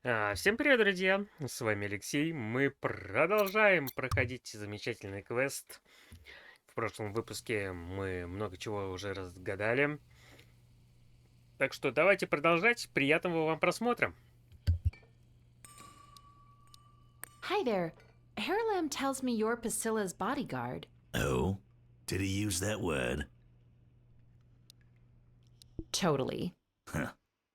Всем привет, друзья! С вами Алексей. Мы продолжаем проходить замечательный квест. В прошлом выпуске мы много чего уже разгадали. Так что давайте продолжать. Приятного вам просмотра. Hi there. Hairlam tells me you're Priscilla's bodyguard. Oh? Did he use that word? Totally.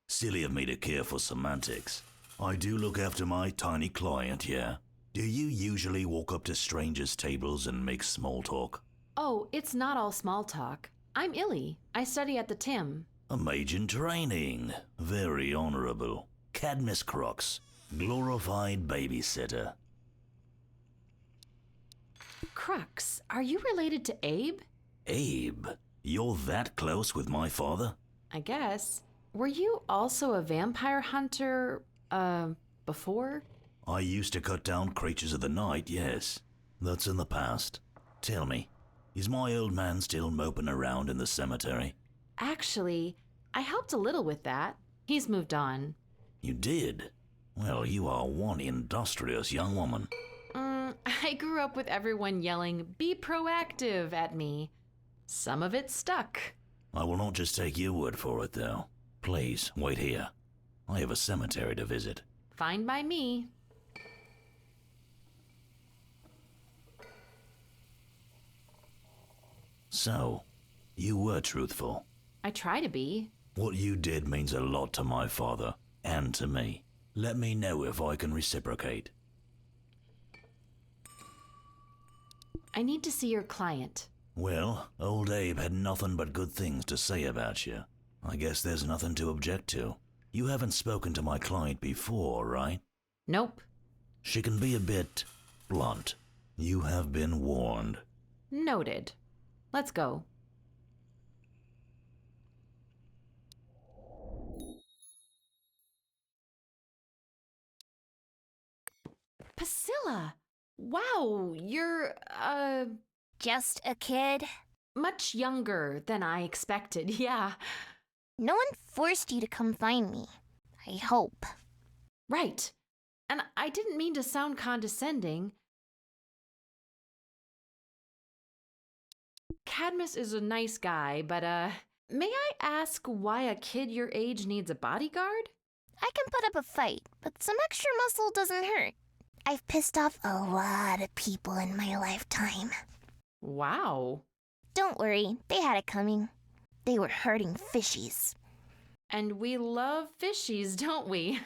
Silly of me to care for semantics. I do look after my tiny client, yeah? Do you usually walk up to strangers' tables and make small talk? Oh, it's not all small talk. I'm Illy. I study at the Tim. A mage in training. Very honorable. Cadmus Crocs. Glorified babysitter. Crux, are you related to Abe? Abe? You're that close with my father? I guess. Were you also a vampire hunter, before? I used to cut down creatures of the night, yes. That's in the past. Tell me, is my old man still moping around in the cemetery? Actually, I helped a little with that. He's moved on. You did? Well, you are one industrious young woman. I grew up with everyone yelling, "Be proactive," at me. Some of it stuck. I will not just take your word for it, though. Please, wait here. I have a cemetery to visit. Fine by me. So, you were truthful. I try to be. What you did means a lot to my father, and to me. Let me know if I can reciprocate. I need to see your client. Well, old Abe had nothing but good things to say about you. I guess there's nothing to object to. You haven't spoken to my client before, right? Nope. She can be a bit blunt. You have been warned. Noted. Let's go. Priscilla! Wow, you're, Just a kid? much younger than I expected, yeah. No one forced you to come find me. I hope. Right. And I didn't mean to sound condescending. Cadmus is a nice guy, but, may I ask why a kid your age needs a bodyguard? I can put up a fight, but some extra muscle doesn't hurt. I've pissed off a lot of people in my lifetime. Wow. Don't worry, they had it coming. They were hurting fishies. And we love fishies, don't we?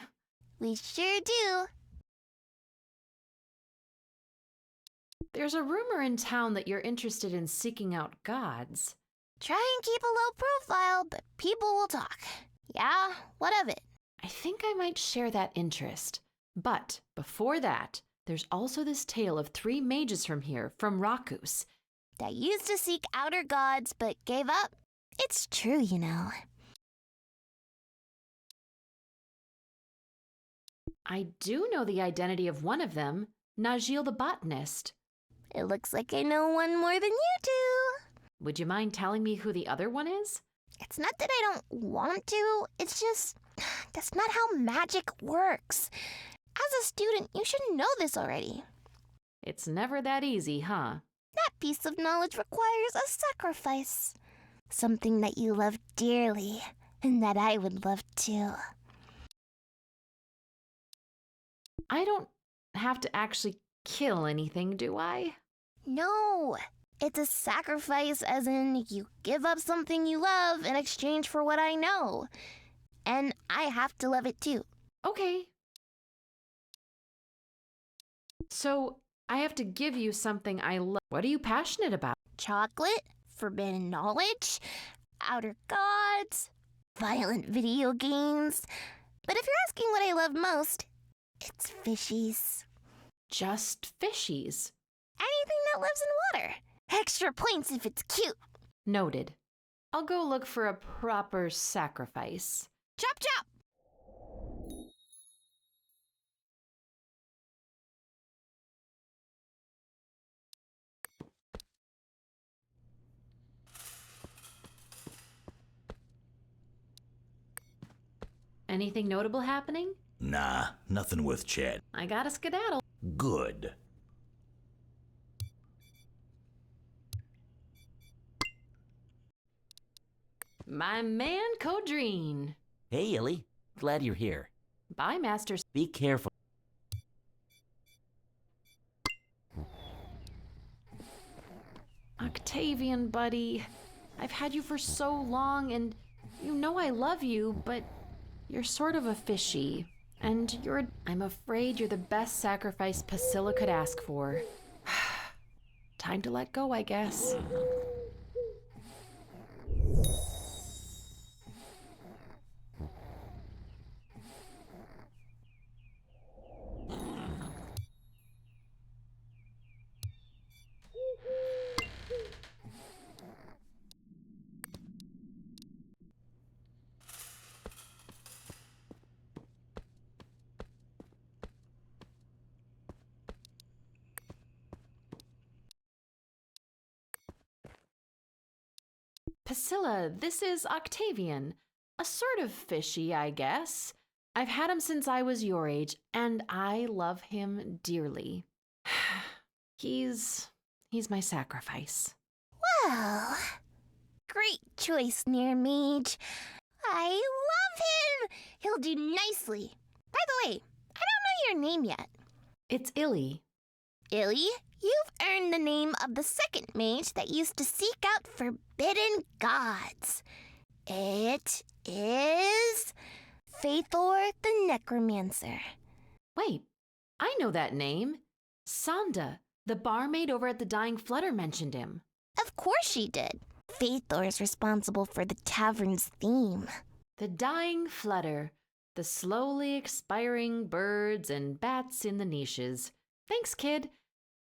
We sure do. There's a rumor in town that you're interested in seeking out gods. Try and keep a low profile, but people will talk. Yeah, what of it? I think I might share that interest. But before that, there's also this tale of 3 mages from here, from Rakus. That used to seek outer gods, but gave up. It's true, you know. I do know the identity of one of them, Najil the botanist. It looks like I know one more than you do. Would you mind telling me who the other one is? It's not that I don't want to, it's just that's not how magic works. As a student, you should know this already. It's never that easy, huh? That piece of knowledge requires a sacrifice. Something that you love dearly, and that I would love too. I don't have to actually kill anything, do I? No, it's a sacrifice as in you give up something you love in exchange for what I know. And I have to love it too. Okay. So, I have to give you something I love. What are you passionate about? Chocolate, forbidden knowledge, outer gods, violent video games. But if you're asking what I love most, it's fishies. Just fishies. Anything that lives in water. Extra points if it's cute. Noted. I'll go look for a proper sacrifice. Chop chop! Anything notable happening? Nah, nothing worth chat. I gotta skedaddle. Good. My man, Codreen. Hey, Illy. Glad you're here. Bye, Master. Be careful. Octavian, buddy. I've had you for so long, and you know I love you, but you're sort of a fishy. And I'm afraid you're the best sacrifice Priscilla could ask for. Time to let go, I guess. Priscilla, this is Octavian. A sort of fishy, I guess. I've had him since I was your age, and I love him dearly. He's my sacrifice. Well, great choice, Near Mage. I love him! He'll do nicely. By the way, I don't know your name yet. It's Illy. Illy, you've earned the name of the second mage that used to seek out forbidden gods. It is Faithor the Necromancer. Wait, I know that name. Sonda, the barmaid over at the Dying Flutter, mentioned him. Of course she did. Faithor's responsible for the tavern's theme. The Dying Flutter, the slowly expiring birds and bats in the niches. Thanks, kid.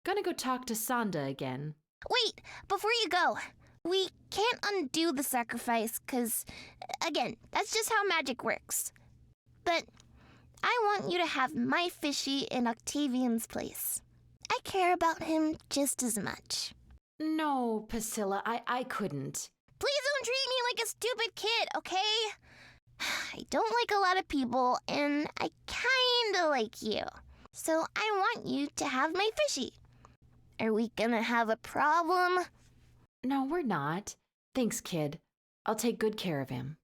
Gonna go talk to Sonda again. Wait, before you go, we can't undo the sacrifice, 'cause, again, that's just how magic works. But I want you to have my fishy in Octavian's place. I care about him just as much. No, Priscilla, I couldn't. Please don't treat me like a stupid kid, okay? I don't like a lot of people, and I kinda like you. So I want you to have my fishy. Are we gonna have a problem? No, we're not. Thanks, kid. I'll take good care of him.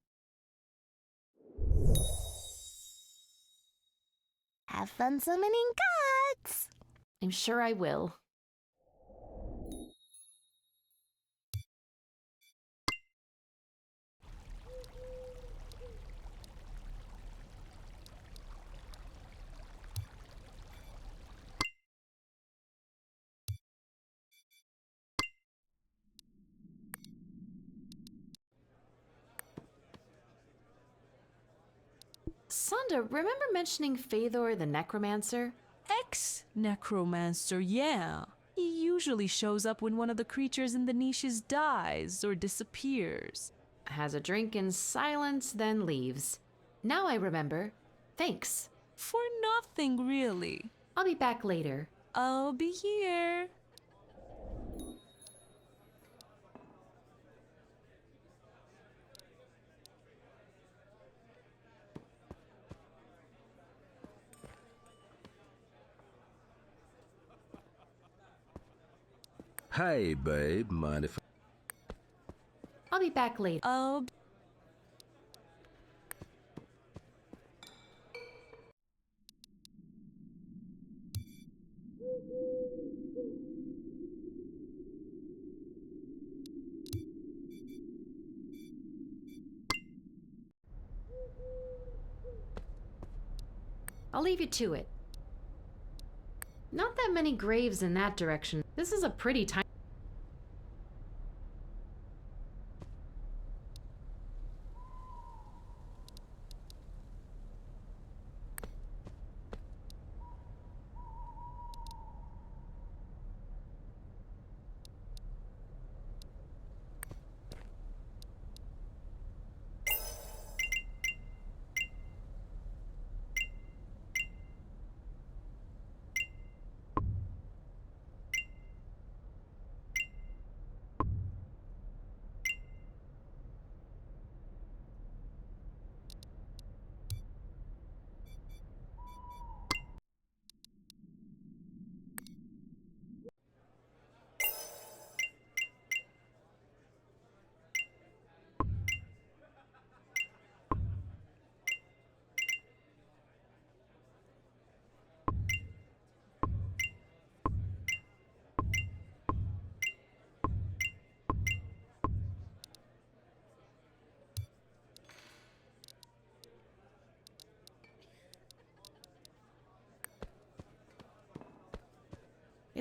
Have fun summoning gods! I'm sure I will. Sonda, remember mentioning Faithor the Necromancer? Ex-necromancer, yeah. He usually shows up when one of the creatures in the niches dies or disappears. Has a drink in silence, then leaves. Now I remember. Thanks. For nothing, really. I'll be back later. I'll be here. Hey, babe, mind if I'll be back later. I'll leave you to it. Not that many graves in that direction. This is a pretty tiny...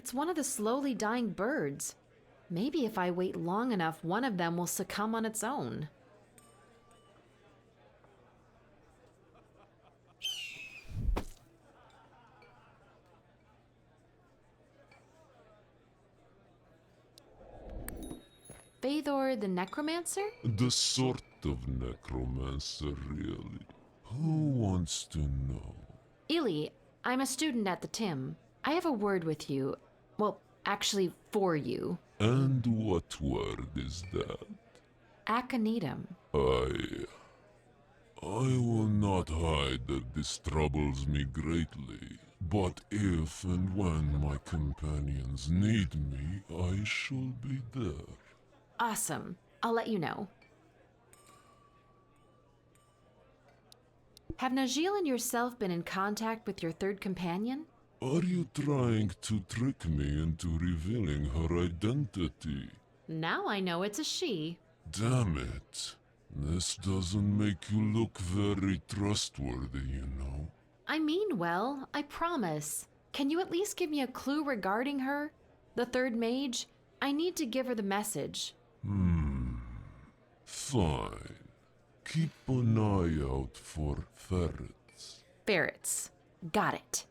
It's one of the slowly dying birds. Maybe if I wait long enough, one of them will succumb on its own. Faithor the Necromancer? The sort of necromancer, really. Who wants to know? Illy, I'm a student at the Tim. I have a word with you. Well, actually, for you. And what word is that? Aconitum. I will not hide that this troubles me greatly. But if and when my companions need me, I shall be there. Awesome. I'll let you know. Have Najil and yourself been in contact with your third companion? Are you trying to trick me into revealing her identity? Now I know it's a she. Damn it. This doesn't make you look very trustworthy, you know. I mean well, I promise. Can you at least give me a clue regarding her? The third mage? I need to give her the message. Fine. Keep an eye out for ferrets. Ferrets. Got it.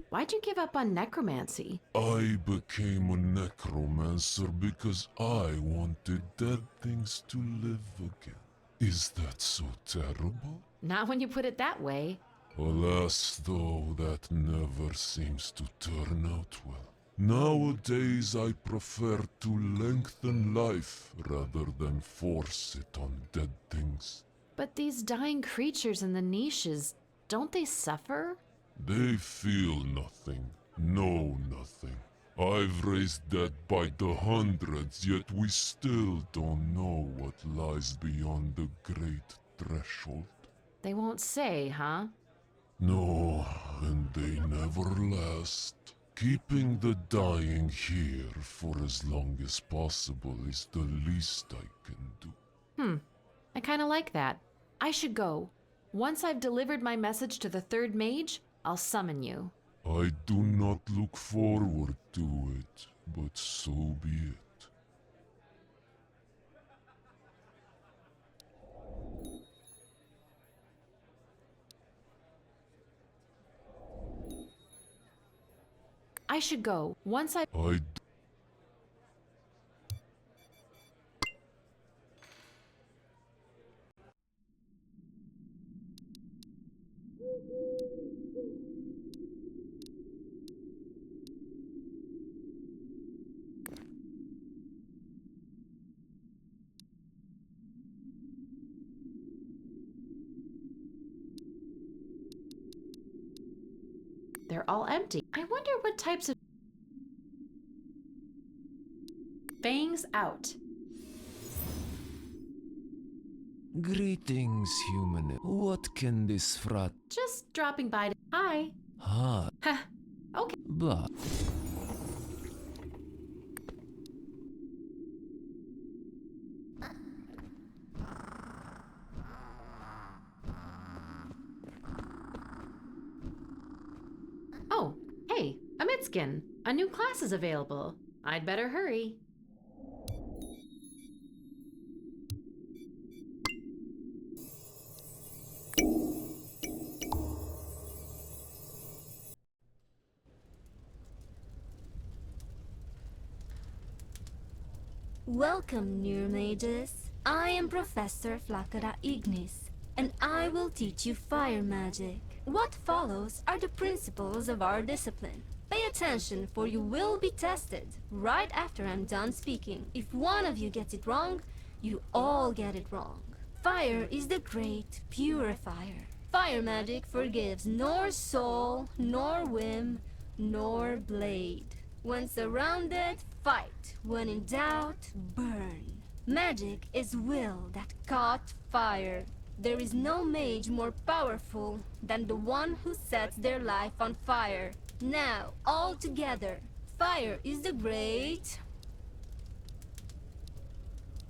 Why'd you give up on necromancy? I became a necromancer because I wanted dead things to live again. Is that so terrible? Not when you put it that way. Alas, though, that never seems to turn out well. Nowadays, I prefer to lengthen life rather than force it on dead things. But these dying creatures in the niches, don't they suffer? They feel nothing, know nothing. I've raised dead by the hundreds, yet we still don't know what lies beyond the great threshold. They won't say, huh? No, and they never last. Keeping the dying here for as long as possible is the least I can do. I kinda like that. I should go. Once I've delivered my message to the third mage, I'll summon you. I do not look forward to it, but so be it. I should go. Once I... They're all empty. I wonder what types of... Fangs out. Greetings, human. What can this frat... Just dropping by to... Hi. Ha, Heh. Okay. blah. Oh, hey, a Mitskin. A new class is available. I'd better hurry. Welcome, new mages. I am Professor Flacera Ignis, and I will teach you fire magic. What follows are the principles of our discipline. Pay attention, for you will be tested right after I'm done speaking. If one of you gets it wrong, you all get it wrong. Fire is the great purifier. Fire magic forgives nor soul, nor whim, nor blade. When surrounded, fight. When in doubt, burn. Magic is will that caught fire. There is no mage more powerful than the one who sets their life on fire. Now, all together, fire is the great...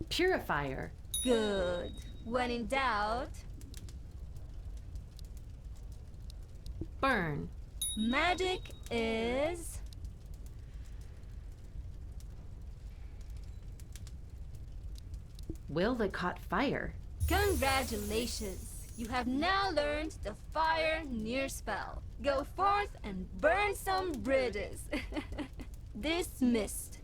Purifier. Good. When in doubt... Burn. Magic is... Will that caught fire. Congratulations! You have now learned the fire near spell. Go forth and burn some bridges. Dismissed.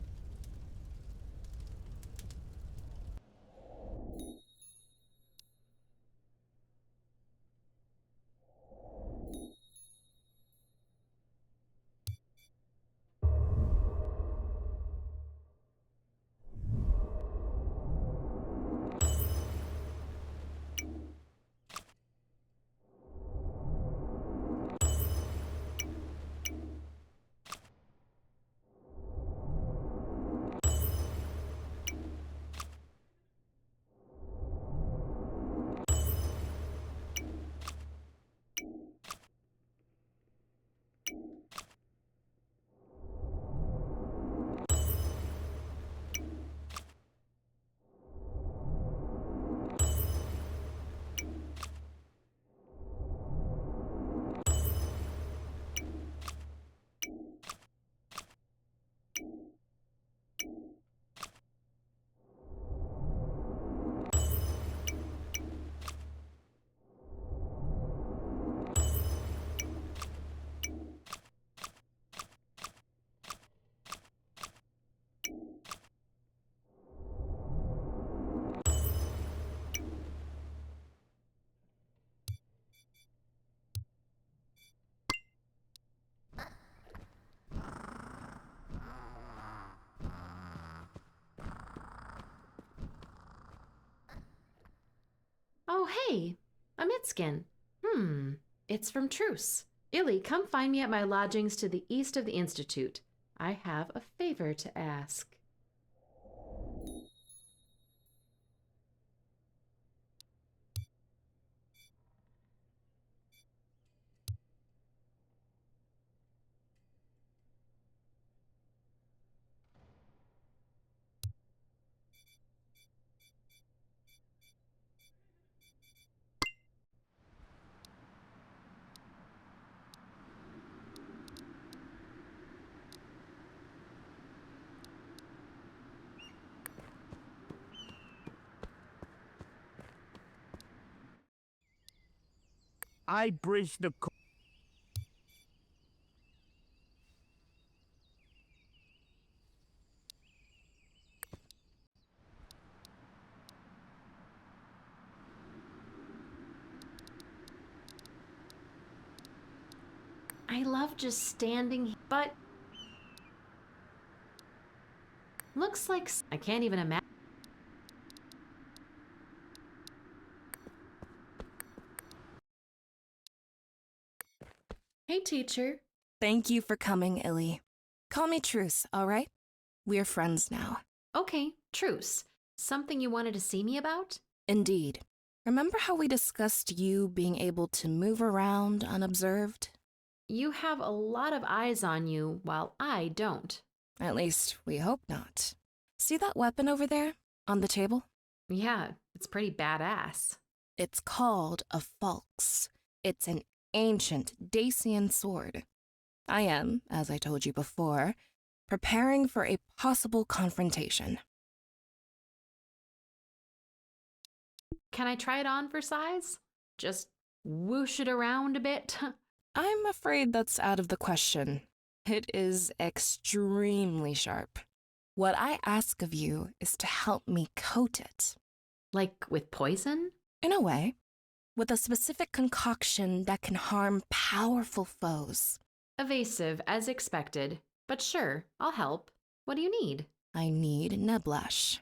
Oh, hey, a Mitskin. It's from Truce. Illy, come find me at my lodgings to the east of the Institute. I have a favor to ask. I bridge the... I love just standing, but looks like I can't even imagine. Hey, teacher. Thank you for coming, Illy. Call me Truce, all right? We're friends now. Okay, Truce. Something you wanted to see me about? Indeed. Remember how we discussed you being able to move around unobserved? You have a lot of eyes on you, while I don't. At least, we hope not. See that weapon over there, on the table? Yeah, it's pretty badass. It's called a falx. It's an ancient Dacian sword. I am, as I told you before, preparing for a possible confrontation. Can I try it on for size? Just whoosh it around a bit? I'm afraid that's out of the question. It is extremely sharp. What I ask of you is to help me coat it. Like with poison? In a way, with a specific concoction that can harm powerful foes. Evasive, as expected. But sure, I'll help. What do you need? I need Neblash.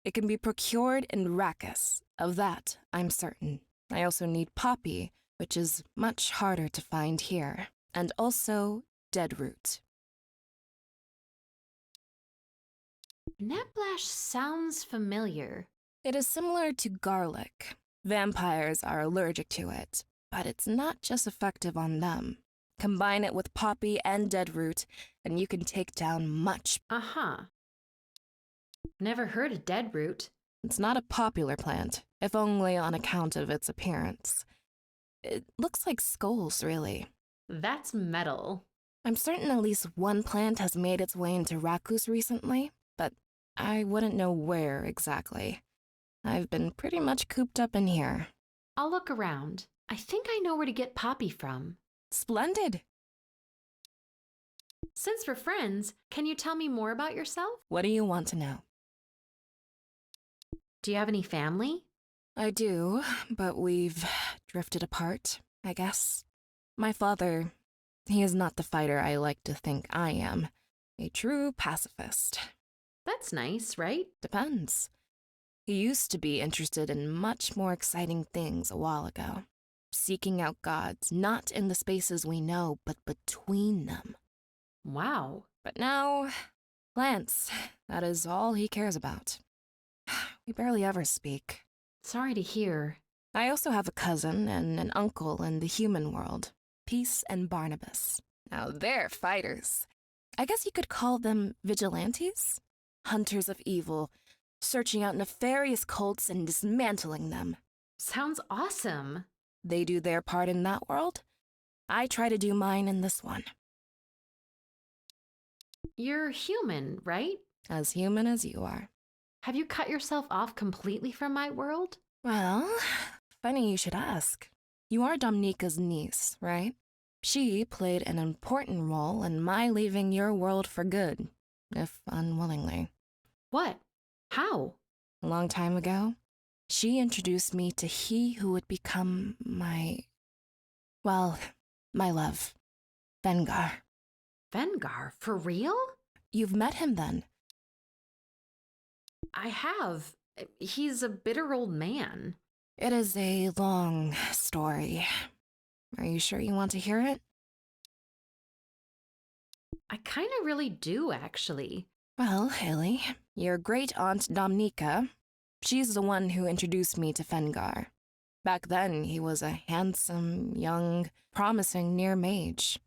It can be procured in Rakkus, of that I'm certain. I also need Poppy, which is much harder to find here, and also Deadroot. Neblash sounds familiar. It is similar to garlic. Vampires are allergic to it, but it's not just effective on them. Combine it with Poppy and Deadroot, and you can take down much. Uh-huh. Never heard of Deadroot. It's not a popular plant, if only on account of its appearance. It looks like skulls, really. That's metal. I'm certain at least one plant has made its way into Rakus recently, but I wouldn't know where exactly. I've been pretty much cooped up in here. I'll look around. I think I know where to get Poppy from. Splendid. Since we're friends, can you tell me more about yourself? What do you want to know? Do you have any family? I do, but we've drifted apart, I guess. My father, he is not the fighter I like to think I am. A true pacifist. That's nice, right? Depends. He used to be interested in much more exciting things a while ago. Seeking out gods, not in the spaces we know, but between them. Wow. But now, plants, that is all he cares about. We barely ever speak. Sorry to hear. I also have a cousin and an uncle in the human world, Peace and Barnabas. Now they're fighters. I guess you could call them vigilantes? Hunters of evil, searching out nefarious cults and dismantling them. Sounds awesome. They do their part in that world. I try to do mine in this one. You're human, right? As human as you are. Have you cut yourself off completely from my world? Well, funny you should ask. You are Domnika's niece, right? She played an important role in my leaving your world for good, if unwillingly. What? How? A long time ago, she introduced me to he who would become my love, Vengar. Vengar? For real? You've met him then? I have. He's a bitter old man. It is a long story. Are you sure you want to hear it? I kind of really do, actually. Well, Haley, your great-aunt Domnika, she's the one who introduced me to Fengar. Back then, he was a handsome, young, promising near mage.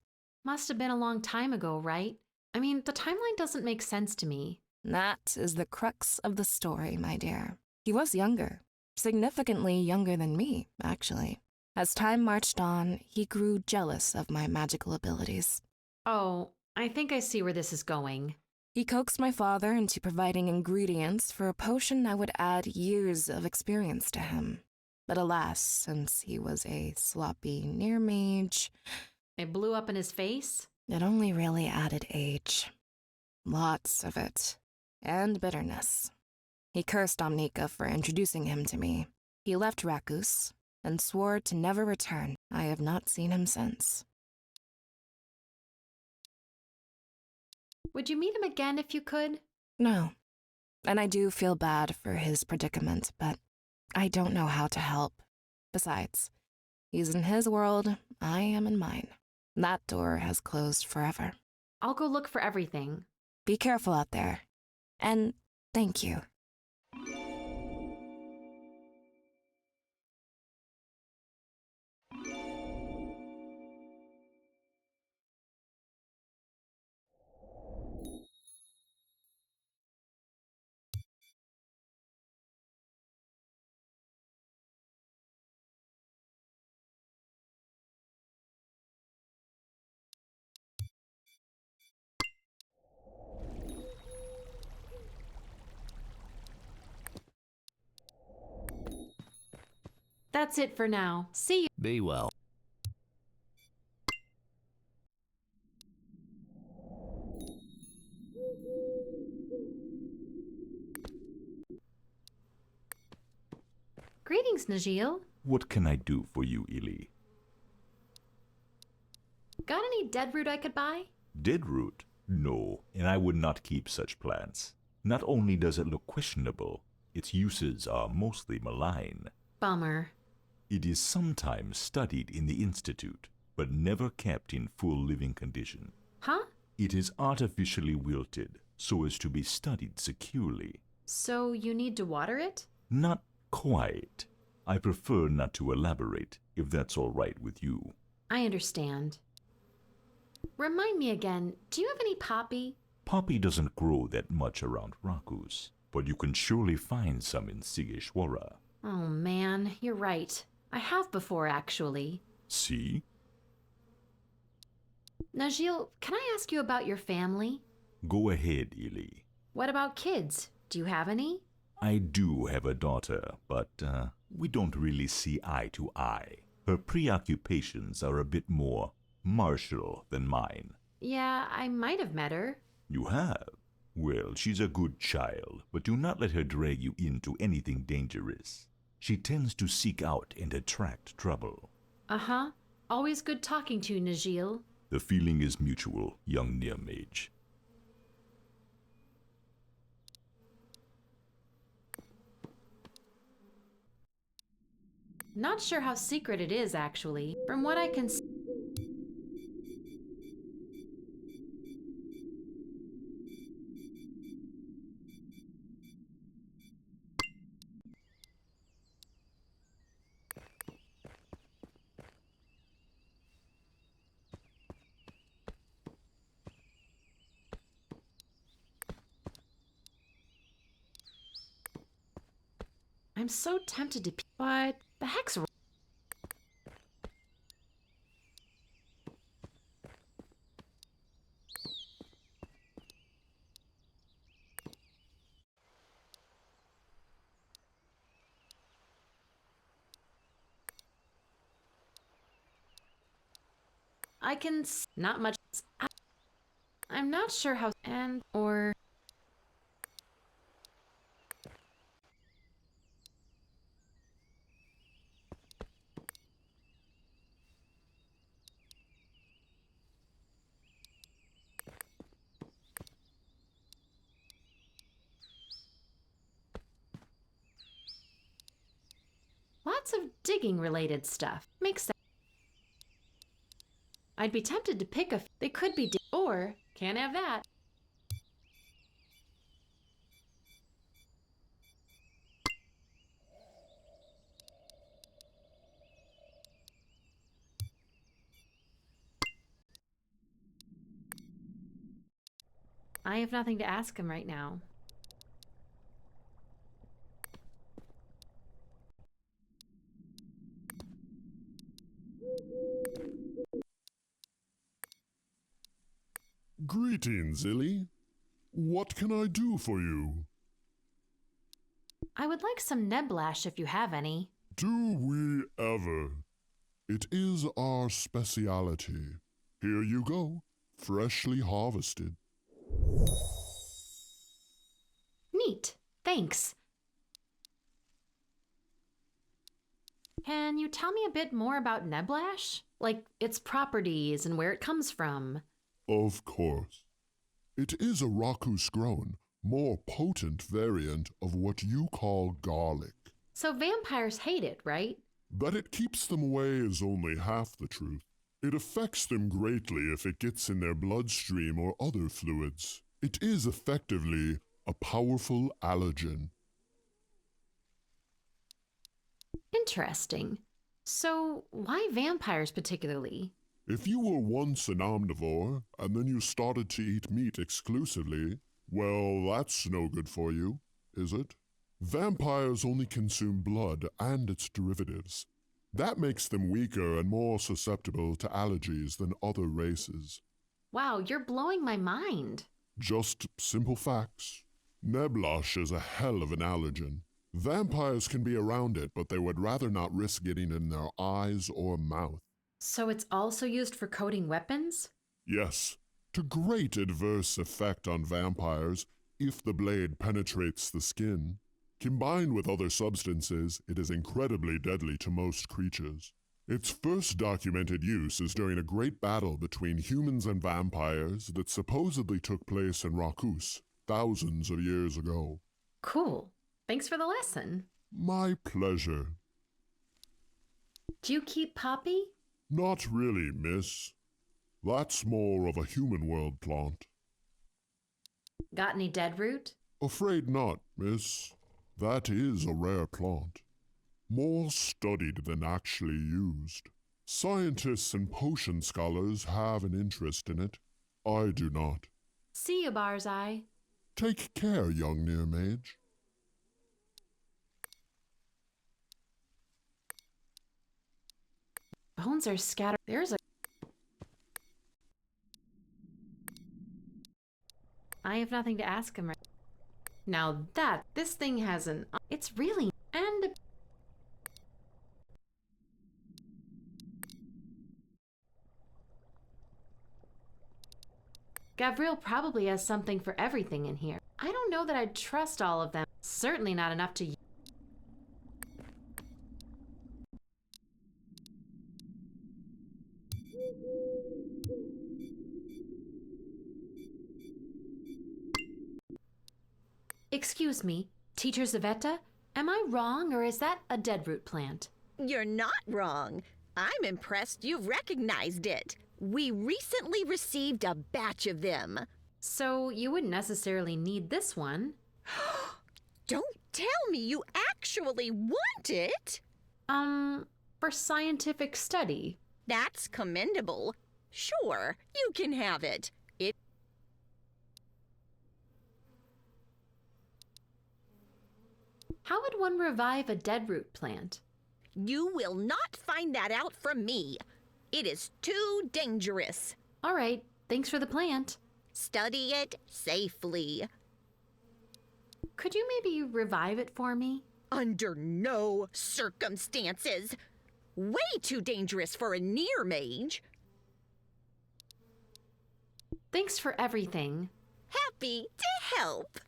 Must have been a long time ago, right? I mean, the timeline doesn't make sense to me. That is the crux of the story, my dear. He was younger. Significantly younger than me, actually. As time marched on, he grew jealous of my magical abilities. Oh, I think I see where this is going. He coaxed my father into providing ingredients for a potion that would add years of experience to him. But alas, since he was a sloppy near mage, It blew up in his face? it only really added age. Lots of it. And bitterness. He cursed Domnika for introducing him to me. He left Rakus and swore to never return. I have not seen him since. Would you meet him again if you could? No. And I do feel bad for his predicament, but I don't know how to help. Besides, he's in his world, I am in mine. That door has closed forever. I'll go look for everything. Be careful out there. And thank you. That's it for now. See you. Be well. Greetings, Najil. What can I do for you, Illy? Got any dead root I could buy? Dead root? No, and I would not keep such plants. Not only does it look questionable, its uses are mostly malign. Bummer. It is sometimes studied in the Institute, but never kept in full living condition. Huh? It is artificially wilted, so as to be studied securely. So you need to water it? Not quite. I prefer not to elaborate, if that's all right with you. I understand. Remind me again, do you have any poppy? Poppy doesn't grow that much around Rakus, but you can surely find some in Sigeshwara. Oh man, you're right. I have before, actually. See? Najil, can I ask you about your family? Go ahead, Illy. What about kids? Do you have any? I do have a daughter, but we don't really see eye to eye. Her preoccupations are a bit more martial than mine. Yeah, I might have met her. You have? Well, she's a good child, but do not let her drag you into anything dangerous. She tends to seek out and attract trouble. Uh-huh. Always good talking to you, Najil. The feeling is mutual, young near mage. Not sure how secret it is, actually. From what I can see. I'm so tempted to but the heck's wrong? I can not much. I'm not sure how and or lots of digging related stuff. Makes sense. I'd be tempted to pick a they could be or can't have that. I have nothing to ask him right now. Greetings, Illy. What can I do for you? I would like some neblash if you have any. Do we ever? It is our speciality. Here you go, freshly harvested. Neat. Thanks. Can you tell me a bit more about neblash? Like its properties and where it comes from? Of course. It is a Rakus-grown, more potent variant of what you call garlic. So vampires hate it, right? That it keeps them away is only half the truth. It affects them greatly if it gets in their bloodstream or other fluids. It is effectively a powerful allergen. Interesting. So why vampires particularly? If you were once an omnivore, and then you started to eat meat exclusively, well, that's no good for you, is it? Vampires only consume blood and its derivatives. That makes them weaker and more susceptible to allergies than other races. Wow, you're blowing my mind. Just simple facts. Neblash is a hell of an allergen. Vampires can be around it, but they would rather not risk getting in their eyes or mouth. So it's also used for coating weapons? Yes, to great adverse effect on vampires if the blade penetrates the skin. Combined with other substances, it is incredibly deadly to most creatures. Its first documented use is during a great battle between humans and vampires that supposedly took place in Rakus thousands of years ago. Cool. Thanks for the lesson. My pleasure. Do you keep Poppy? Not really, miss. That's more of a human world plant. Got any deadroot? Afraid not, miss. That is a rare plant. More studied than actually used. Scientists and potion scholars have an interest in it. I do not. See you, Barzai. Take care, young near mage. Bones are scattered. There's a I have nothing to ask him right now. This thing has an... It's really... And... Gavril probably has something for everything in here. I don't know that I'd trust all of them. Certainly not enough to... Excuse me, Teacher Zavetta? Am I wrong, or is that a deadroot plant? You're not wrong. I'm impressed you've recognized it. We recently received a batch of them. So you wouldn't necessarily need this one. Don't tell me you actually want it. For scientific study. That's commendable. Sure, you can have it. How would one revive a deadroot plant? You will not find that out from me. It is too dangerous. All right, thanks for the plant. Study it safely. Could you maybe revive it for me? Under no circumstances. Way too dangerous for a near mage. Thanks for everything. Happy to help.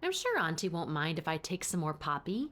I'm sure Auntie won't mind if I take some more poppy.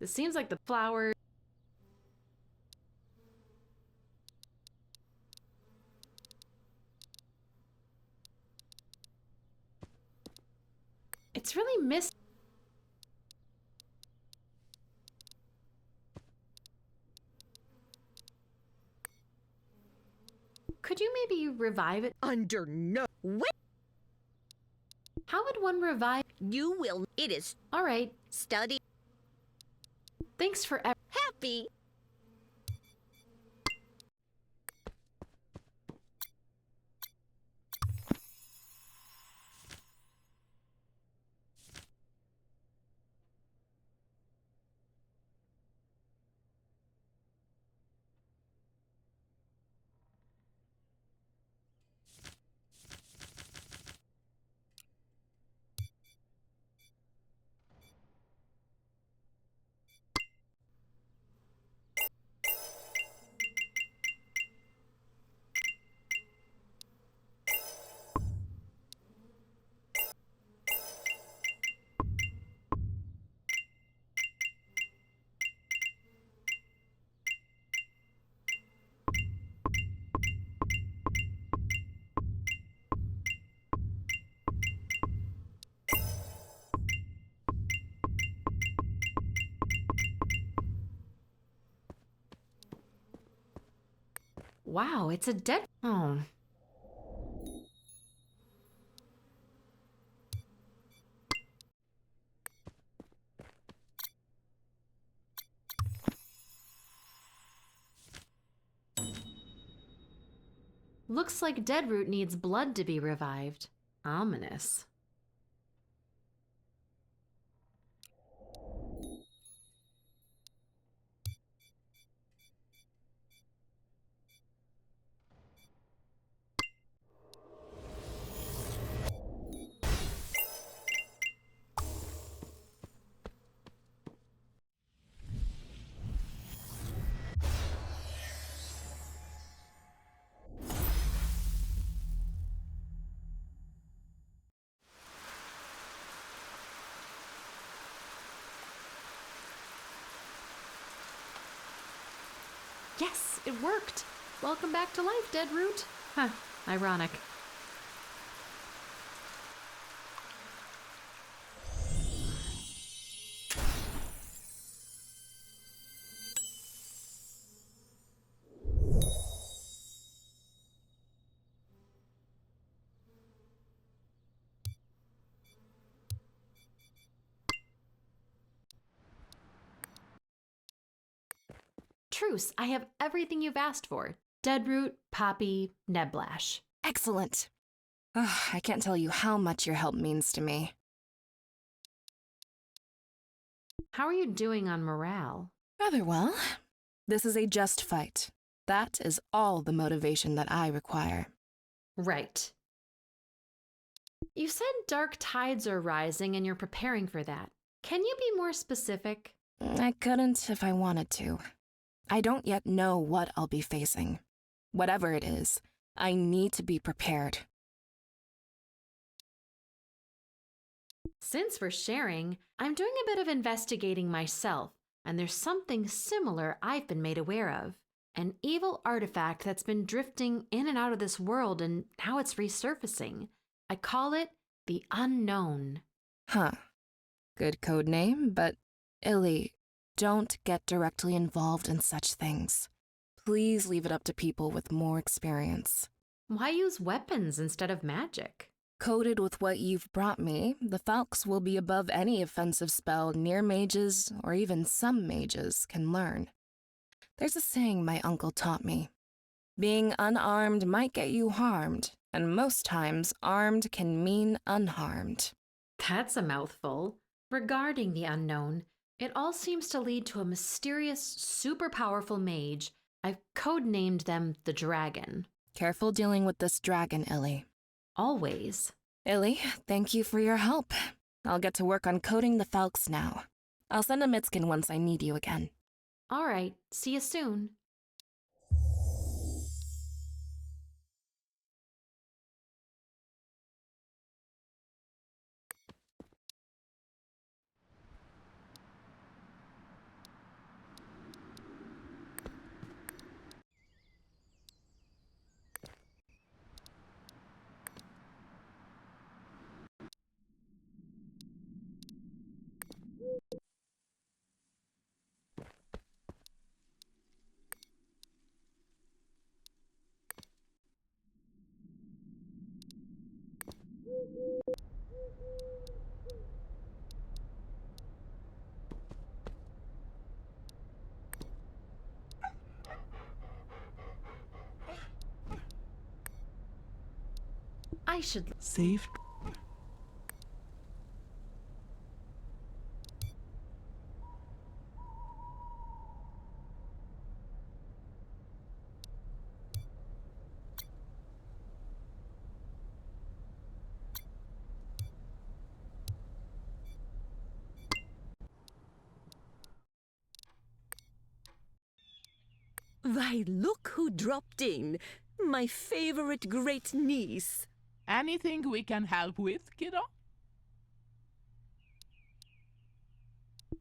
It seems like the flower... It's really Could you maybe revive it? Under no way. How would one revive... You will... It is... All right. Study. Thanks for... Happy. Wow, it's a dead... Oh. Looks like Deadroot needs blood to be revived. Ominous. Yes, it worked. Welcome back to life, Deadroot. Huh, ironic. Truce, I have everything you've asked for. Deadroot, Poppy, Neblash. Excellent. I can't tell you how much your help means to me. How are you doing on morale? Rather well. This is a just fight. That is all the motivation that I require. Right. You said dark tides are rising and you're preparing for that. Can you be more specific? I couldn't if I wanted to. I don't yet know what I'll be facing. Whatever it is, I need to be prepared. Since we're sharing, I'm doing a bit of investigating myself, and there's something similar I've been made aware of. An evil artifact that's been drifting in and out of this world, and now it's resurfacing. I call it the Unknown. Huh. Good code name, but Illy, don't get directly involved in such things. Please leave it up to people with more experience. Why use weapons instead of magic? Coated with what you've brought me, the Falx will be above any offensive spell near mages, or even some mages, can learn. There's a saying my uncle taught me. Being unarmed might get you harmed, and most times armed can mean unharmed. That's a mouthful. Regarding the Unknown, it all seems to lead to a mysterious, super powerful mage. I've codenamed them the Dragon. Careful dealing with this dragon, Illy. Always. Illy, thank you for your help. I'll get to work on coding the Falx now. I'll send a Mitskin once I need you again. All right, see you soon. I should Saved. Why, look who dropped in. My favorite great niece. Anything we can help with, kiddo?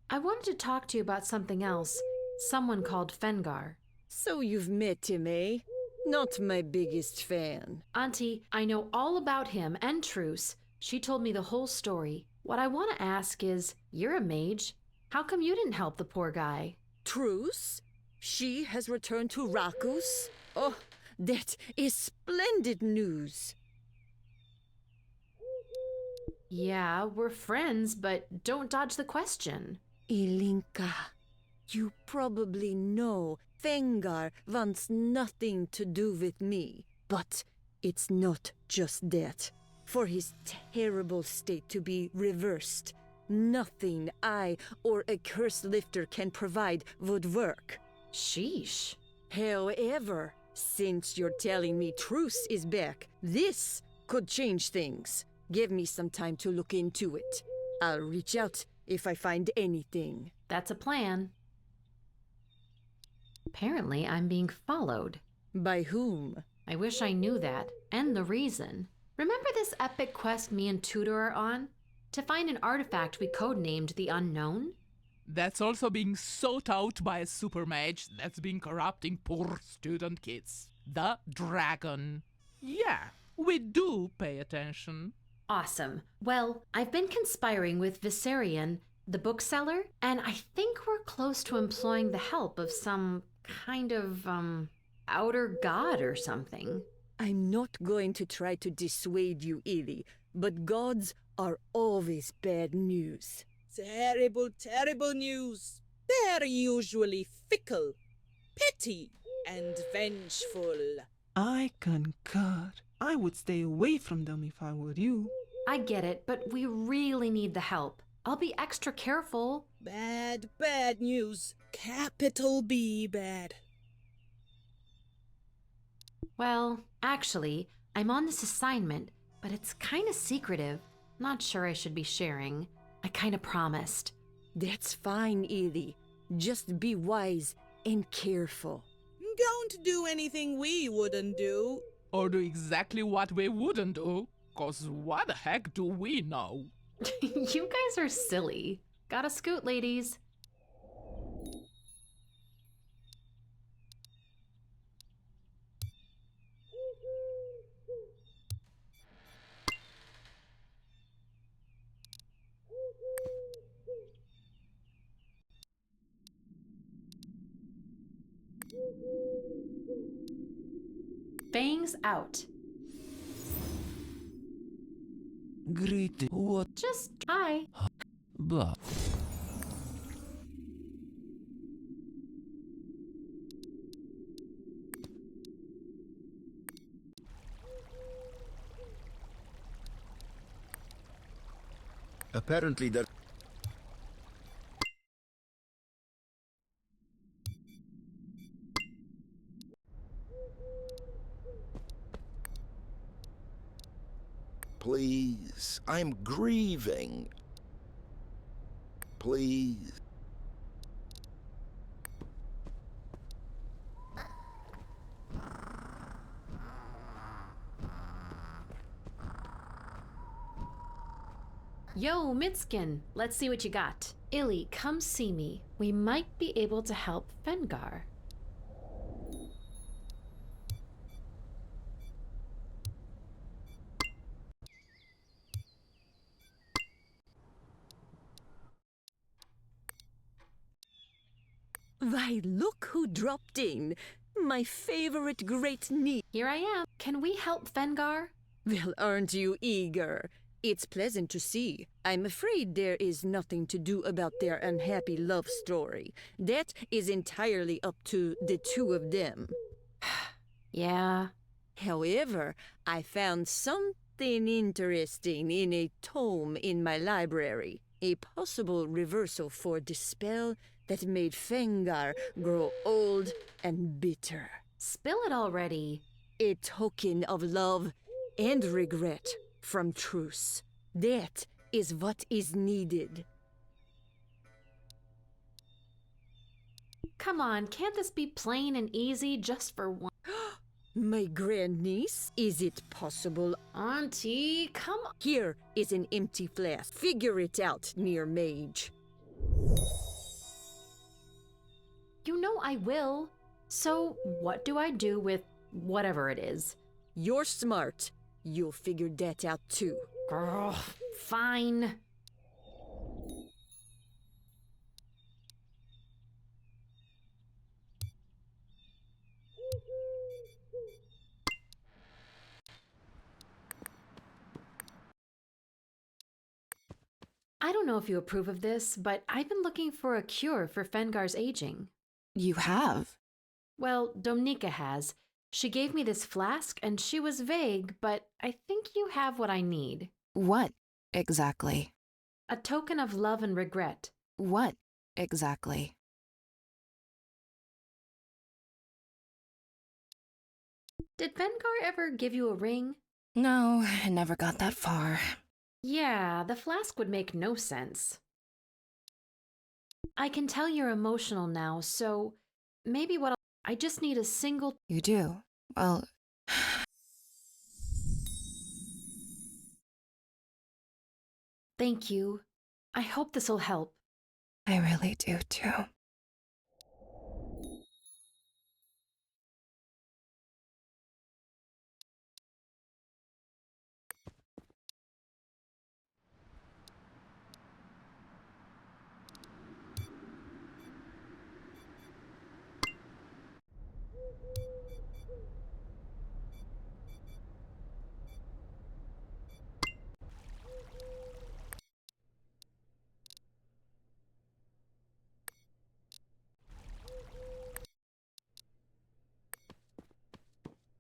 I wanted to talk to you about something else. Someone called Fengar. So you've met him, eh? Not my biggest fan. Auntie, I know all about him and Truce. She told me the whole story. What I want to ask is, you're a mage. How come you didn't help the poor guy? Truce? She has returned to Rakus? Oh, that is splendid news. Yeah, we're friends, but don't dodge the question. Ilinka, you probably know Fengar wants nothing to do with me. But it's not just that. For his terrible state to be reversed, nothing I or a curse lifter can provide would work. Sheesh. However, since you're telling me Truce is back, this could change things. Give me some time to look into it. I'll reach out if I find anything. That's a plan. Apparently, I'm being followed. By whom? I wish I knew that, and the reason. Remember this epic quest me and Tudor are on? To find an artifact we codenamed the Unknown? That's also being sought out by a super mage that's been corrupting poor student kids. The dragon. Yeah, we do pay attention. Awesome. Well, I've been conspiring with Viserion, the bookseller, and I think we're close to employing the help of some kind of, outer god or something. I'm not going to try to dissuade you, Illy, but gods are always bad news. Terrible, terrible news. They're usually fickle, petty, and vengeful. I concur. I would stay away from them if I were you. I get it, but we really need the help. I'll be extra careful. Bad, bad news. Capital B bad. Well, actually, I'm on this assignment, but it's kind of secretive. Not sure I should be sharing. I kind of promised. That's fine, Illy. Just be wise and careful. Don't do anything we wouldn't do. Or do exactly what we wouldn't do. 'Cause what the heck do we know? You guys are silly. Gotta scoot, ladies. Fangs out. Greeting. What? Just hi. Blah. Apparently there... Please, I'm grieving. Please. Yo, Mitskin, let's see what you got. Illy, come see me. We might be able to help Fengar. Why, look who dropped in. My favorite great niece. Here I am. Can we help Fengar? Well, aren't you eager? It's pleasant to see. I'm afraid there is nothing to do about their unhappy love story. That is entirely up to the two of them. Yeah. However, I found something interesting in a tome in my library. A possible reversal for the spell that made Fengar grow old and bitter. Spill it already. A token of love and regret from truce. That is what is needed. Come on, can't this be plain and easy just for one? My grandniece, is it possible? Auntie, come on. Here is an empty flask. Figure it out, near Mage. You know I will. So, what do I do with whatever it is? You're smart. You'll figure that out too. Girl, fine. I don't know if you approve of this, but I've been looking for a cure for Fengar's aging. You have? Well, Domnika has. She gave me this flask and she was vague, but I think you have what I need. What exactly? A token of love and regret. What exactly? Did Fengar ever give you a ring? No, I never got that far. Yeah, the flask would make no sense. I can tell you're emotional now, so maybe I just need a single... You do? Well... Thank you. I hope this'll help. I really do too.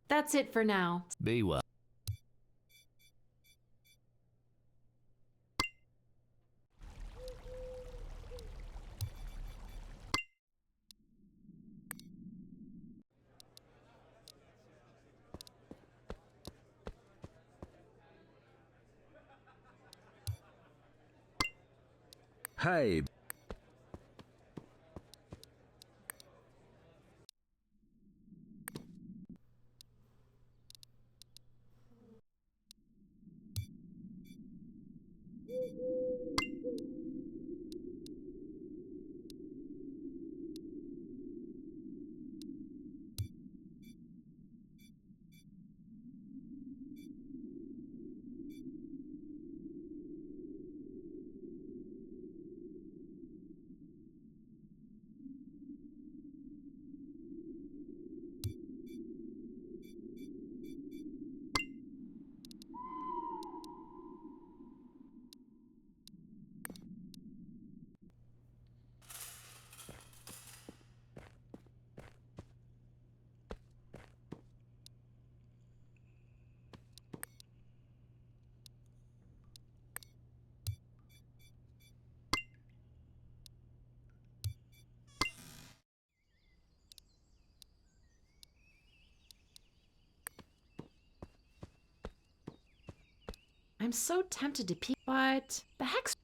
That's it for now. Be well. Hey. I'm so tempted to peek, but the heck's...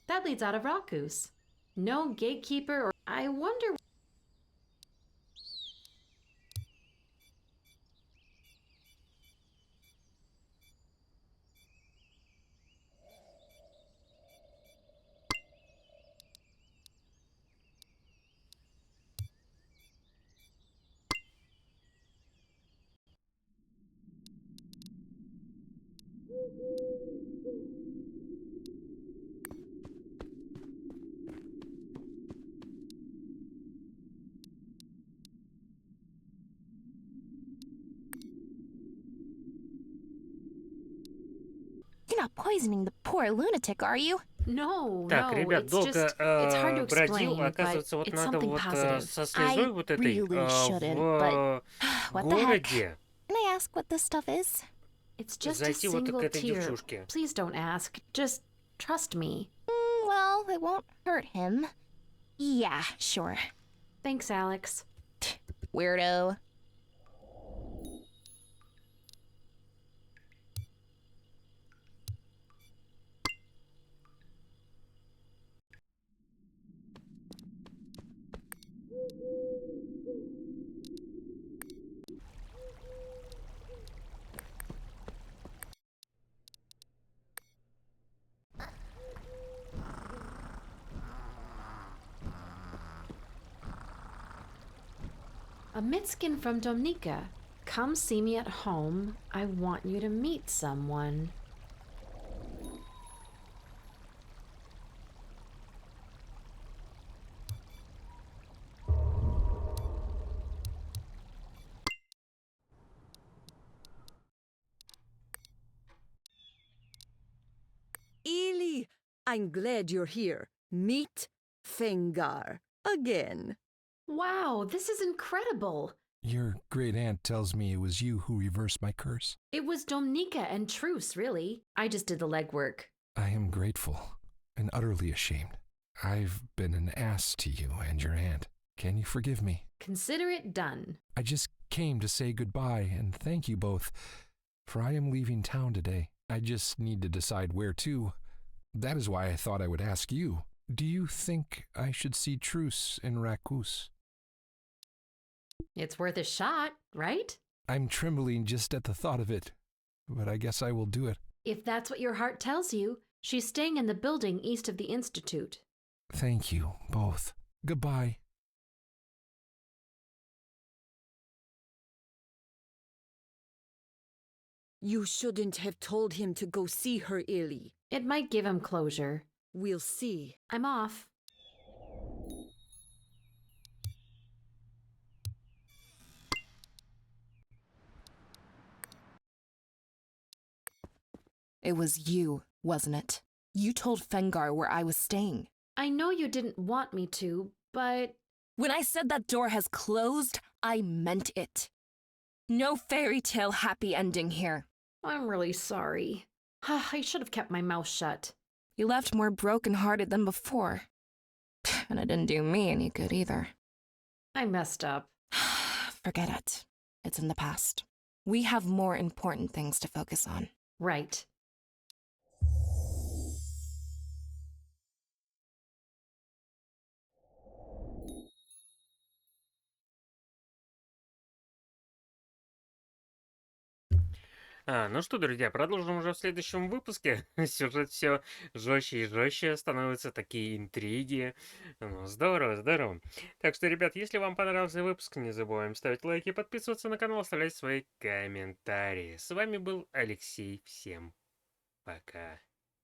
That leads out of Rakus. No gatekeeper or... I wonder... You're not poisoning the poor lunatic, are you? No, Так, no, ребят, it's долго just... It's hard to бродил, explain, but оказывается, вот it's надо something вот positive. со слезой I вот этой really shouldn't, в What the heck? городе Can I ask what this stuff is? It's just a зайти вот к single этой tear. девчушке. Please don't ask. Just trust me. Well, it won't hurt him. Yeah, sure. Thanks, Alex. Weirdo. A Mitskin from Domnica. Come see me at home. I want you to meet someone. Ely, I'm glad you're here. Meet Fengar again. Wow, this is incredible. Your great aunt tells me it was you who reversed my curse. It was Domnica and Truce, really. I just did the legwork. I am grateful and utterly ashamed. I've been an ass to you and your aunt. Can you forgive me? Consider it done. I just came to say goodbye and thank you both, for I am leaving town today. I just need to decide where to. That is why I thought I would ask you. Do you think I should see Truce in Rakus? It's worth a shot, right? I'm trembling just at the thought of it, but I guess I will do it. If that's what your heart tells you, she's staying in the building east of the Institute. Thank you, both. Goodbye. You shouldn't have told him to go see her, Illy. It might give him closure. We'll see. I'm off. It was you, wasn't it? You told Fengar where I was staying. I know you didn't want me to, but... When I said that door has closed, I meant it. No fairy tale happy ending here. I'm really sorry. I should have kept my mouth shut. You left more broken-hearted than before. And it didn't do me any good either. I messed up. Forget it. It's in the past. We have more important things to focus on. Right. Ну что, друзья, продолжим уже в следующем выпуске. Сюжет все жестче и жестче становятся, такие интриги. Ну, здорово, здорово. Так что, ребят, если вам понравился выпуск, не забываем ставить лайки, подписываться на канал, оставлять свои комментарии. С вами был Алексей. Всем пока.